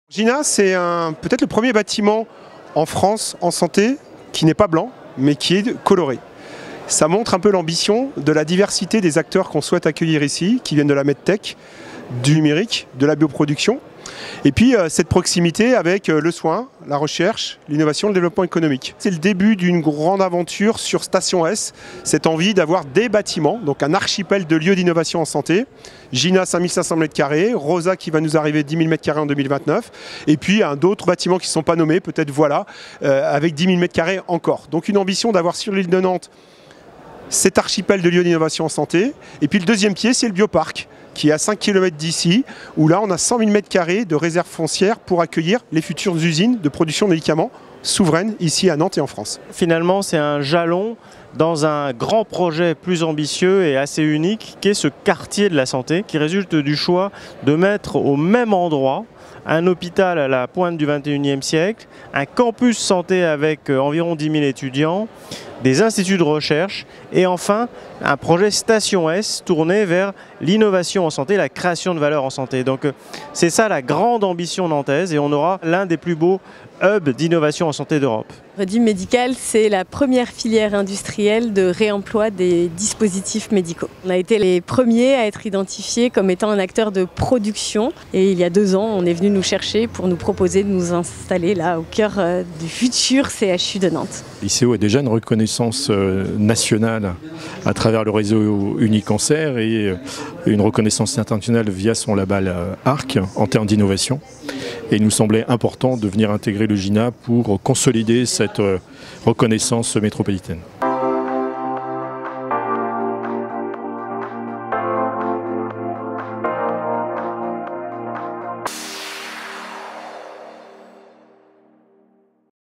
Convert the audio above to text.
Gina, c'est peut-être le premier bâtiment en France en santé qui n'est pas blanc, mais qui est coloré. Ça montre un peu l'ambition de la diversité des acteurs qu'on souhaite accueillir ici, qui viennent de la medtech, du numérique, de la bioproduction. Et puis cette proximité avec le soin, la recherche, l'innovation, le développement économique. C'est le début d'une grande aventure sur Station S, cette envie d'avoir des bâtiments, donc un archipel de lieux d'innovation en santé. Gina 5500 m², Rosa qui va nous arriver 10 000 m² en 2029, et puis d'autres bâtiments qui ne sont pas nommés, peut-être voilà, avec 10 000 m² encore. Donc une ambition d'avoir sur l'île de Nantes cet archipel de lieux d'innovation en santé. Et puis le deuxième pied, c'est le bioparc, qui est à 5 km d'ici, où là on a 100 000 m² de réserve foncière pour accueillir les futures usines de production de médicaments souveraines ici à Nantes et en France. Finalement, c'est un jalon dans un grand projet plus ambitieux et assez unique, qui est ce quartier de la santé, qui résulte du choix de mettre au même endroit un hôpital à la pointe du 21e siècle, un campus santé avec environ 10 000 étudiants, des instituts de recherche et enfin un projet Station S tourné vers l'innovation en santé, la création de valeur en santé. Donc c'est ça la grande ambition nantaise et on aura l'un des plus beaux hubs d'innovation en santé d'Europe. Redim Médical, c'est la première filière industrielle de réemploi des dispositifs médicaux. On a été les premiers à être identifiés comme étant un acteur de production et il y a 2 ans, on est venu nous chercher pour nous proposer de nous installer là au cœur du futur CHU de Nantes. L'ICO a déjà une reconnaissance nationale à travers le réseau Unicancer et une reconnaissance internationale via son label ARC en termes d'innovation. Et il nous semblait important de venir intégrer le GINA pour consolider cette reconnaissance métropolitaine.